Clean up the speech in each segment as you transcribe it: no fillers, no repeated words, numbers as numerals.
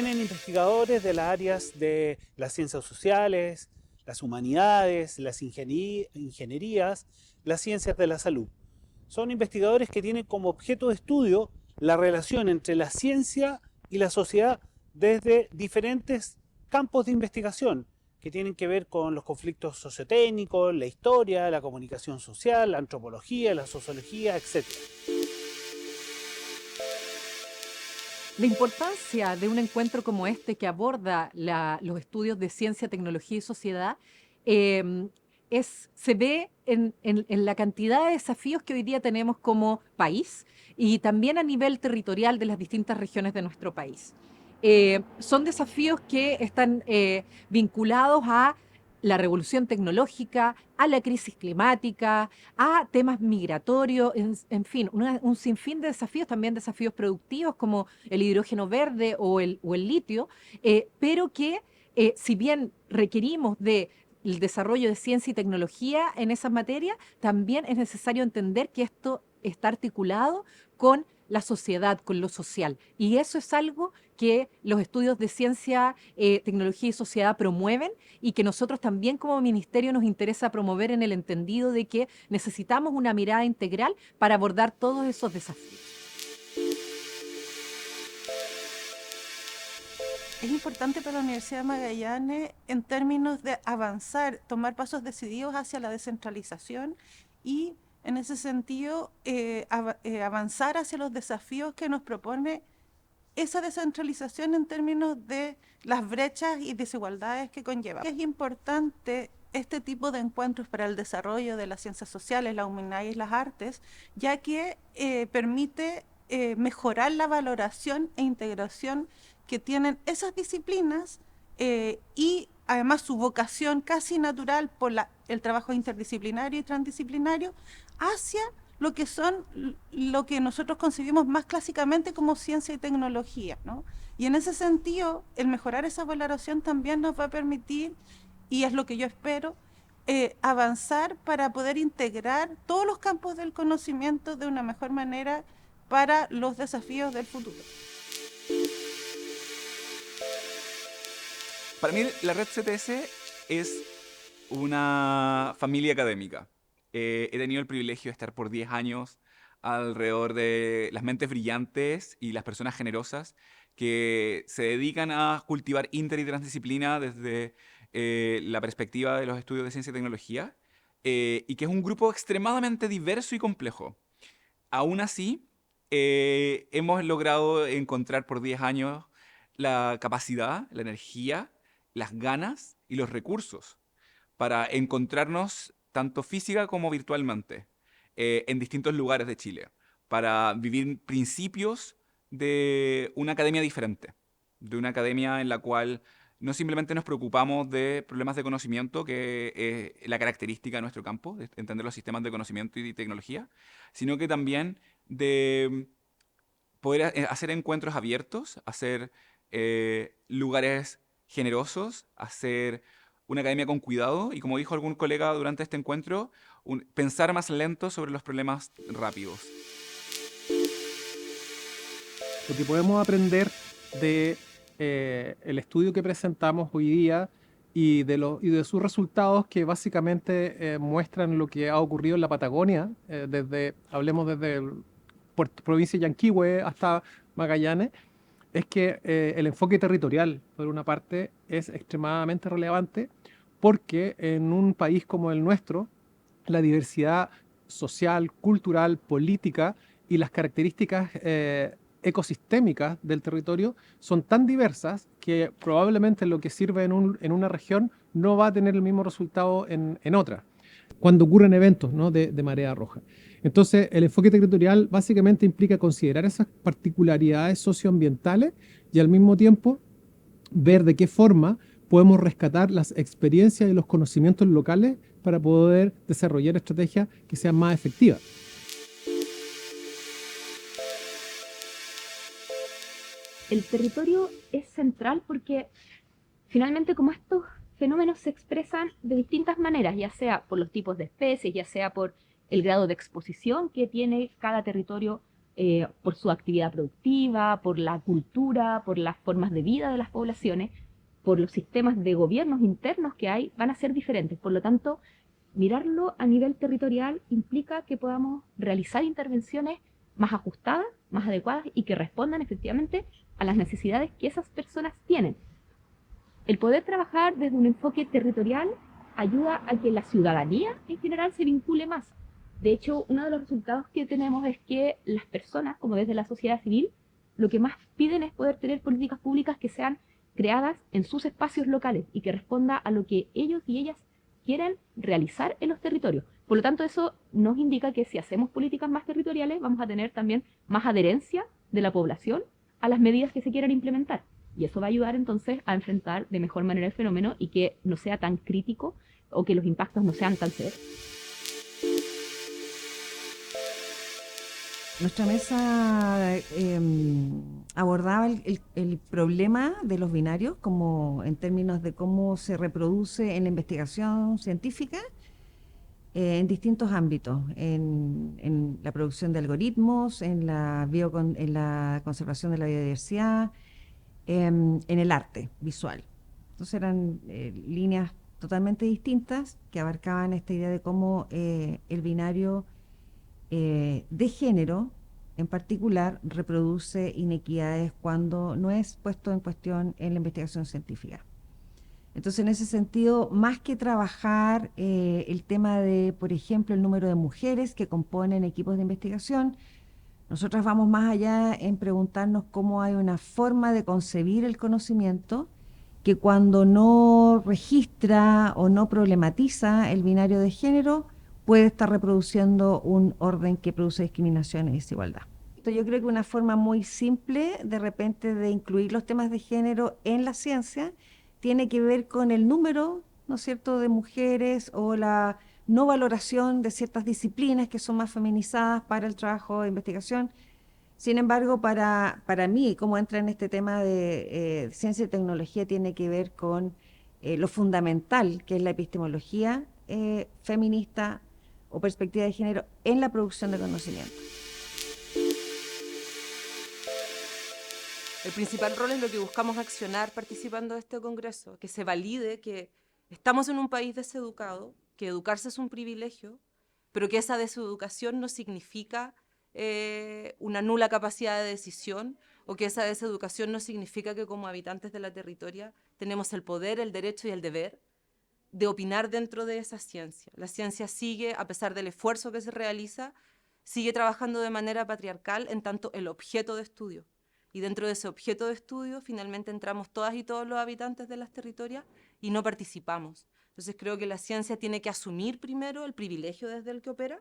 vienen investigadores de las áreas de las ciencias sociales, las humanidades, las ingenierías, las ciencias de la salud. Son investigadores que tienen como objeto de estudio la relación entre la ciencia y la sociedad desde diferentes campos de investigación que tienen que ver con los conflictos sociotécnicos, la historia, la comunicación social, la antropología, la sociología, etc. La importancia de un encuentro como este que aborda los estudios de ciencia, tecnología y sociedad eh, se ve en la cantidad de desafíos que hoy día tenemos como país y también a nivel territorial de las distintas regiones de nuestro país. Son desafíos que están vinculados a la revolución tecnológica, a la crisis climática, a temas migratorios, en fin, un sinfín de desafíos, también desafíos productivos como el hidrógeno verde o el litio, pero que si bien requerimos de el desarrollo de ciencia y tecnología en esas materias, también es necesario entender que esto está articulado con la sociedad, con lo social. Y eso es algo que los estudios de ciencia, tecnología y sociedad promueven y que nosotros también como ministerio nos interesa promover en el entendido de que necesitamos una mirada integral para abordar todos esos desafíos. Es importante para la Universidad de Magallanes en términos de avanzar, tomar pasos decididos hacia la descentralización y en ese sentido avanzar hacia los desafíos que nos propone esa descentralización en términos de las brechas y desigualdades que conlleva. Es importante este tipo de encuentros para el desarrollo de las ciencias sociales, la humanidades y las artes, ya que permite mejorar la valoración e integración que tienen esas disciplinas y además su vocación casi natural por el trabajo interdisciplinario y transdisciplinario hacia lo que son lo que nosotros concebimos más clásicamente como ciencia y tecnología, ¿no? Y en ese sentido, el mejorar esa valoración también nos va a permitir, y es lo que yo espero, avanzar para poder integrar todos los campos del conocimiento de una mejor manera para los desafíos del futuro. Para mí la red CTS es una familia académica. He tenido el privilegio de estar por 10 años alrededor de las mentes brillantes y las personas generosas que se dedican a cultivar inter y transdisciplina desde la perspectiva de los estudios de ciencia y tecnología, y que es un grupo extremadamente diverso y complejo. Aún así, hemos logrado encontrar por 10 años la capacidad, la energía, las ganas y los recursos para encontrarnos tanto física como virtualmente en distintos lugares de Chile, para vivir principios de una academia diferente, de una academia en la cual no simplemente nos preocupamos de problemas de conocimiento, que es la característica de nuestro campo, de entender los sistemas de conocimiento y tecnología, sino que también de poder hacer encuentros abiertos, hacer lugares generosos, hacer una academia con cuidado y, como dijo algún colega durante este encuentro, pensar más lento sobre los problemas rápidos. Lo que podemos aprender de el estudio que presentamos hoy día y de sus resultados que básicamente muestran lo que ha ocurrido en la Patagonia, hablemos desde provincia de Yanquihue hasta Magallanes, es que el enfoque territorial, por una parte, es extremadamente relevante porque en un país como el nuestro, la diversidad social, cultural, política y las características ecosistémicas del territorio son tan diversas que probablemente lo que sirve en una región no va a tener el mismo resultado en otra, cuando ocurren eventos, ¿no?, de marea roja. Entonces, el enfoque territorial básicamente implica considerar esas particularidades socioambientales y al mismo tiempo ver de qué forma podemos rescatar las experiencias y los conocimientos locales para poder desarrollar estrategias que sean más efectivas. El territorio es central porque finalmente como estos fenómenos se expresan de distintas maneras, ya sea por los tipos de especies, ya sea por el grado de exposición que tiene cada territorio por su actividad productiva, por la cultura, por las formas de vida de las poblaciones, por los sistemas de gobiernos internos que hay, van a ser diferentes. Por lo tanto, mirarlo a nivel territorial implica que podamos realizar intervenciones más ajustadas, más adecuadas y que respondan efectivamente a las necesidades que esas personas tienen. El poder trabajar desde un enfoque territorial ayuda a que la ciudadanía en general se vincule más. De hecho, uno de los resultados que tenemos es que las personas, como desde la sociedad civil, lo que más piden es poder tener políticas públicas que sean creadas en sus espacios locales y que responda a lo que ellos y ellas quieren realizar en los territorios. Por lo tanto, eso nos indica que si hacemos políticas más territoriales, vamos a tener también más adherencia de la población a las medidas que se quieran implementar. Y eso va a ayudar entonces a enfrentar de mejor manera el fenómeno y que no sea tan crítico o que los impactos no sean tan severos. Nuestra mesa abordaba el problema de los binarios como en términos de cómo se reproduce en la investigación científica en distintos ámbitos, en la producción de algoritmos, en la conservación de la biodiversidad, en el arte visual. Entonces eran líneas totalmente distintas que abarcaban esta idea de cómo el binario de género en particular reproduce inequidades cuando no es puesto en cuestión en la investigación científica. Entonces, en ese sentido, más que trabajar el tema de, por ejemplo, el número de mujeres que componen equipos de investigación, nosotros vamos más allá en preguntarnos cómo hay una forma de concebir el conocimiento que cuando no registra o no problematiza el binario de género, puede estar reproduciendo un orden que produce discriminación y desigualdad. Yo creo que una forma muy simple de repente de incluir los temas de género en la ciencia tiene que ver con el número, ¿no es cierto?, de mujeres o la no valoración de ciertas disciplinas que son más feminizadas para el trabajo de investigación. Sin embargo, para mí, cómo entra en este tema de ciencia y tecnología, tiene que ver con lo fundamental que es la epistemología feminista o perspectiva de género en la producción de conocimiento. El principal rol es lo que buscamos accionar participando de este congreso, que se valide que estamos en un país deseducado, que educarse es un privilegio, pero que esa deseducación no significa una nula capacidad de decisión o que esa deseducación no significa que como habitantes de la territoria tenemos el poder, el derecho y el deber de opinar dentro de esa ciencia. La ciencia sigue, a pesar del esfuerzo que se realiza, sigue trabajando de manera patriarcal en tanto el objeto de estudio. Y dentro de ese objeto de estudio finalmente entramos todas y todos los habitantes de las territorias y no participamos. Entonces creo que la ciencia tiene que asumir primero el privilegio desde el que opera,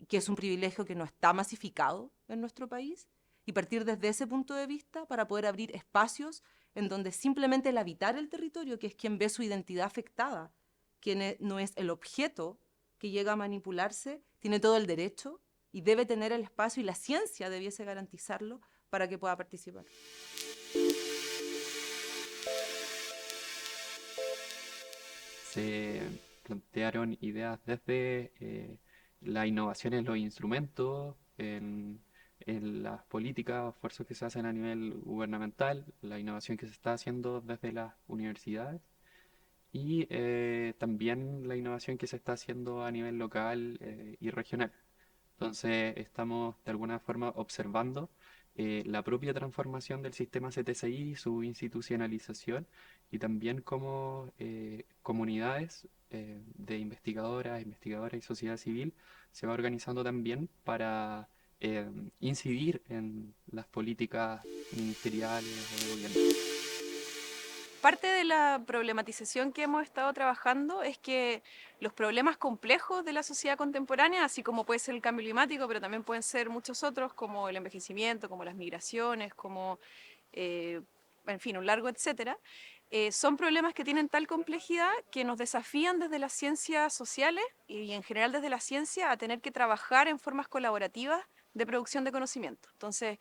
que es un privilegio que no está masificado en nuestro país, y partir desde ese punto de vista para poder abrir espacios en donde simplemente el habitar el territorio, que es quien ve su identidad afectada, quien no es el objeto que llega a manipularse, tiene todo el derecho y debe tener el espacio y la ciencia debiese garantizarlo para que pueda participar. Se plantearon ideas desde la innovación en los instrumentos, en las políticas o esfuerzos que se hacen a nivel gubernamental, la innovación que se está haciendo desde las universidades y también la innovación que se está haciendo a nivel local y regional. Entonces estamos de alguna forma observando la propia transformación del sistema CTCI, su institucionalización y también cómo comunidades de investigadoras y sociedad civil se va organizando también para incidir en las políticas ministeriales o de gobierno. Parte de la problematización que hemos estado trabajando es que los problemas complejos de la sociedad contemporánea, así como puede ser el cambio climático, pero también pueden ser muchos otros, como el envejecimiento, como las migraciones, como, en fin, un largo etcétera, son problemas que tienen tal complejidad que nos desafían desde las ciencias sociales y en general desde la ciencia a tener que trabajar en formas colaborativas de producción de conocimiento. Entonces,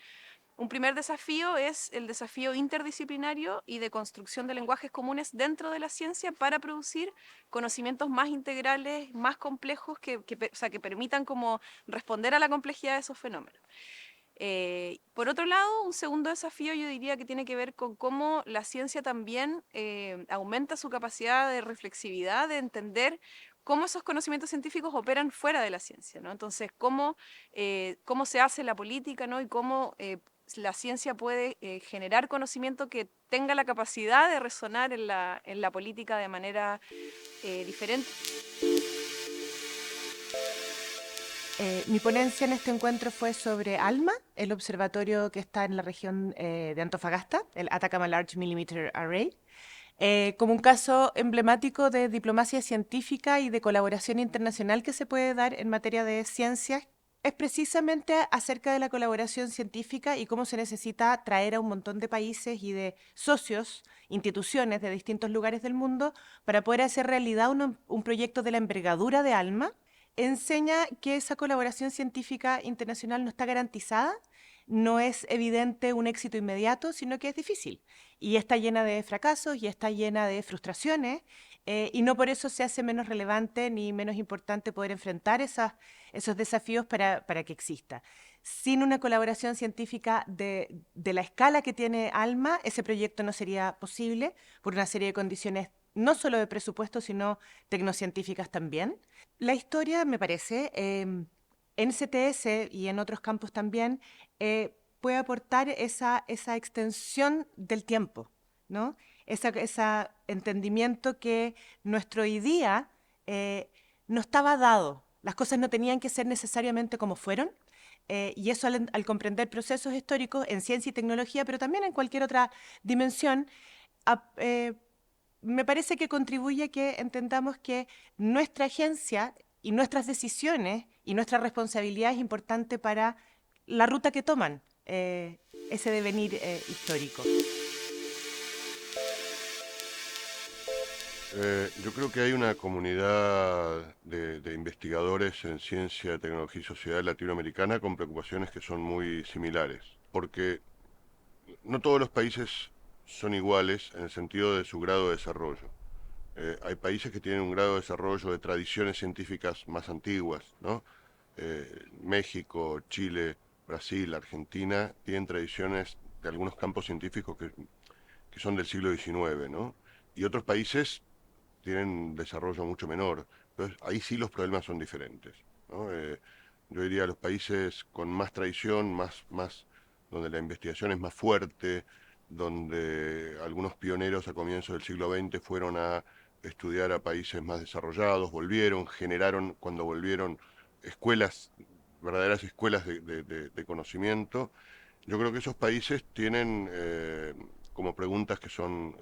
un primer desafío es el desafío interdisciplinario y de construcción de lenguajes comunes dentro de la ciencia para producir conocimientos más integrales, más complejos, que permitan como responder a la complejidad de esos fenómenos. Por otro lado, un segundo desafío yo diría que tiene que ver con cómo la ciencia también aumenta su capacidad de reflexividad, de entender cómo esos conocimientos científicos operan fuera de la ciencia, ¿no? Entonces, cómo se hace la política, ¿no? Y cómo la ciencia puede generar conocimiento que tenga la capacidad de resonar en la política de manera diferente. Mi ponencia en este encuentro fue sobre ALMA, el observatorio que está en la región de Antofagasta, el Atacama Large Millimeter Array, como un caso emblemático de diplomacia científica y de colaboración internacional que se puede dar en materia de ciencias. Es precisamente acerca de la colaboración científica y cómo se necesita traer a un montón de países y de socios, instituciones de distintos lugares del mundo para poder hacer realidad un proyecto de la envergadura de ALMA. Enseña que esa colaboración científica internacional no está garantizada, no es evidente un éxito inmediato, sino que es difícil. Y está llena de fracasos y está llena de frustraciones, y no por eso se hace menos relevante ni menos importante poder enfrentar esos desafíos para que exista. Sin una colaboración científica de la escala que tiene ALMA, ese proyecto no sería posible por una serie de condiciones no solo de presupuesto, sino tecnocientíficas también. La historia, me parece, en CTS y en otros campos también, puede aportar esa extensión del tiempo, ¿no? Ese entendimiento que nuestro hoy día no estaba dado. Las cosas no tenían que ser necesariamente como fueron, y eso al comprender procesos históricos en ciencia y tecnología, pero también en cualquier otra dimensión, me parece que contribuye a que entendamos que nuestra agencia y nuestras decisiones y nuestra responsabilidad es importante para la ruta que toman ese devenir histórico. Yo creo que hay una comunidad de investigadores en ciencia, tecnología y sociedad latinoamericana con preocupaciones que son muy similares, porque no todos los países son iguales en el sentido de su grado de desarrollo. Hay países que tienen un grado de desarrollo de tradiciones científicas más antiguas, ¿no? México, Chile, Brasil, Argentina tienen tradiciones de algunos campos científicos que son del siglo XIX, ¿no? Y otros países tienen un desarrollo mucho menor. Entonces, ahí sí los problemas son diferentes, ¿no? Yo diría los países con más tradición, donde la investigación es más fuerte, donde algunos pioneros a comienzos del siglo XX fueron a estudiar a países más desarrollados, generaron cuando volvieron escuelas, verdaderas escuelas de conocimiento. Yo creo que esos países tienen como preguntas que son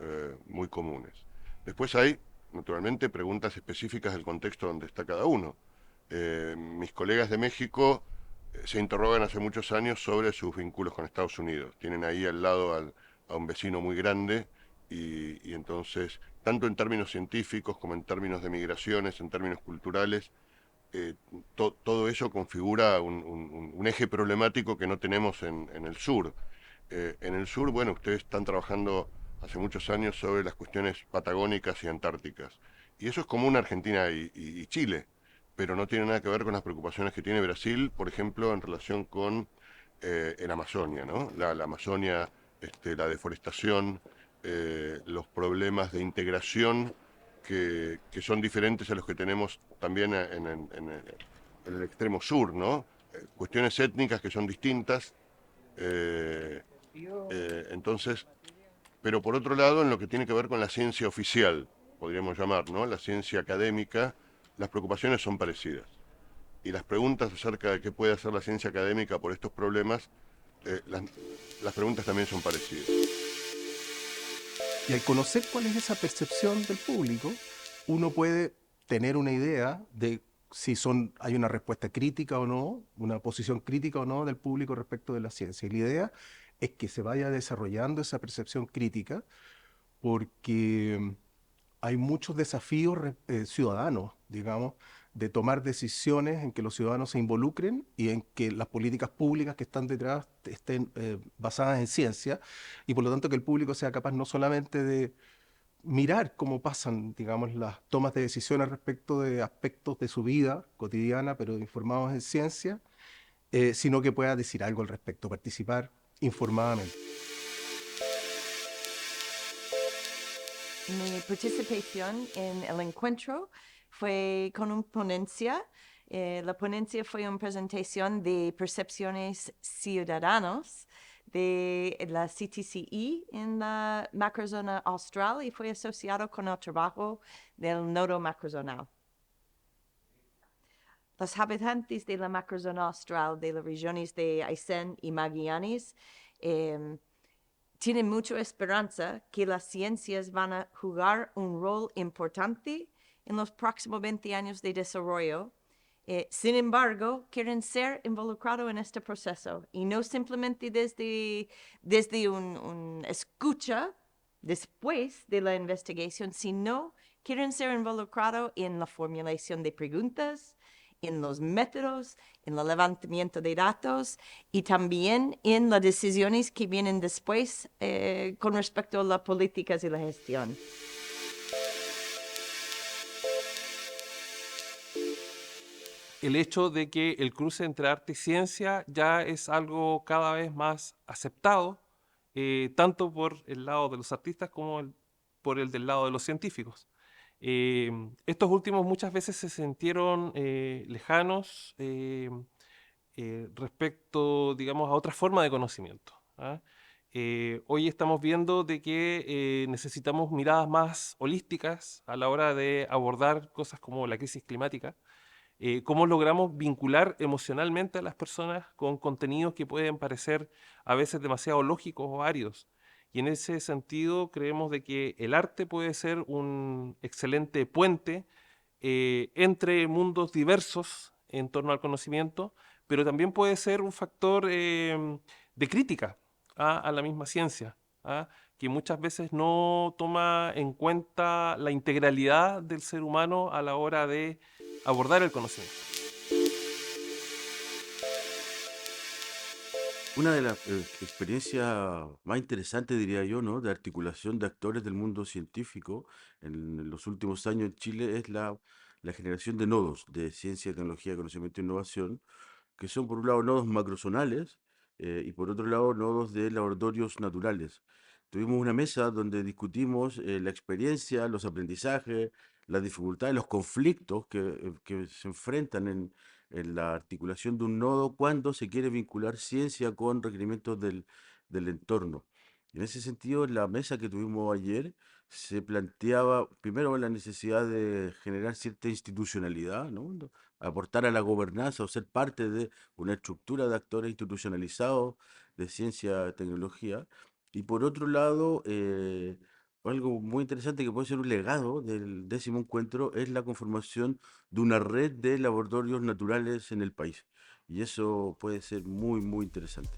muy comunes. Después hay, naturalmente, preguntas específicas del contexto donde está cada uno. Mis colegas de México se interrogan hace muchos años sobre sus vínculos con Estados Unidos. Tienen ahí al lado a un vecino muy grande y entonces, tanto en términos científicos como en términos de migraciones, en términos culturales, todo eso configura un eje problemático que no tenemos en el sur. En el sur, bueno, ustedes están trabajando hace muchos años sobre las cuestiones patagónicas y antárticas. Y eso es común a Argentina y Chile, pero no tiene nada que ver con las preocupaciones que tiene Brasil, por ejemplo, en relación con el Amazonia, ¿no? La Amazonia, la deforestación, los problemas de integración que son diferentes a los que tenemos también en el extremo sur, ¿no? Cuestiones étnicas que son distintas. Entonces, pero por otro lado, en lo que tiene que ver con la ciencia oficial, podríamos llamar, ¿no? La ciencia académica, las preocupaciones son parecidas. Y las preguntas acerca de qué puede hacer la ciencia académica por estos problemas, las preguntas también son parecidas. Y al conocer cuál es esa percepción del público, uno puede tener una idea de si hay una respuesta crítica o no, una posición crítica o no del público respecto de la ciencia. Y la idea es que se vaya desarrollando esa percepción crítica porque hay muchos desafíos ciudadanos, digamos, de tomar decisiones en que los ciudadanos se involucren y en que las políticas públicas que están detrás estén basadas en ciencia y por lo tanto que el público sea capaz no solamente de mirar cómo pasan, digamos, las tomas de decisiones respecto de aspectos de su vida cotidiana, pero informados en ciencia, sino que pueda decir algo al respecto, participar informadamente. Mi participación en el encuentro fue con una ponencia. La ponencia fue una presentación de percepciones ciudadanas de la CTCE en la macrozona austral y fue asociado con el trabajo del nodo macrozonal. Los habitantes de la macrozona austral de las regiones de Aysén y Magallanes tienen mucha esperanza que las ciencias van a jugar un rol importante en los próximos 20 años de desarrollo. Sin embargo, quieren ser involucrados en este proceso y no simplemente desde un escucha después de la investigación, sino quieren ser involucrados en la formulación de preguntas, en los métodos, en el levantamiento de datos y también en las decisiones que vienen después con respecto a las políticas y la gestión. El hecho de que el cruce entre arte y ciencia ya es algo cada vez más aceptado, tanto por el lado de los artistas como por el del lado de los científicos. Estos últimos muchas veces se sintieron lejanos respecto, digamos, a otra forma de conocimiento, ¿ah? Hoy estamos viendo de que necesitamos miradas más holísticas a la hora de abordar cosas como la crisis climática. Cómo logramos vincular emocionalmente a las personas con contenidos que pueden parecer a veces demasiado lógicos o áridos. Y en ese sentido creemos de que el arte puede ser un excelente puente entre mundos diversos en torno al conocimiento, pero también puede ser un factor de crítica a la misma ciencia, que muchas veces no toma en cuenta la integralidad del ser humano a la hora de abordar el conocimiento. Una de las experiencias más interesantes, diría yo, ¿no?, de articulación de actores del mundo científico en los últimos años en Chile es la generación de nodos de ciencia, tecnología, conocimiento e innovación, que son por un lado nodos macrozonales y por otro lado nodos de laboratorios naturales. Tuvimos una mesa donde discutimos la experiencia, los aprendizajes, las dificultades, los conflictos que se enfrentan en la articulación de un nodo cuando se quiere vincular ciencia con requerimientos del entorno. En ese sentido, en la mesa que tuvimos ayer se planteaba primero la necesidad de generar cierta institucionalidad, ¿no?, aportar a la gobernanza o ser parte de una estructura de actores institucionalizados de ciencia, tecnología. Y por otro lado, algo muy interesante que puede ser un legado del 10º encuentro es la conformación de una red de laboratorios naturales en el país. Y eso puede ser muy, muy interesante.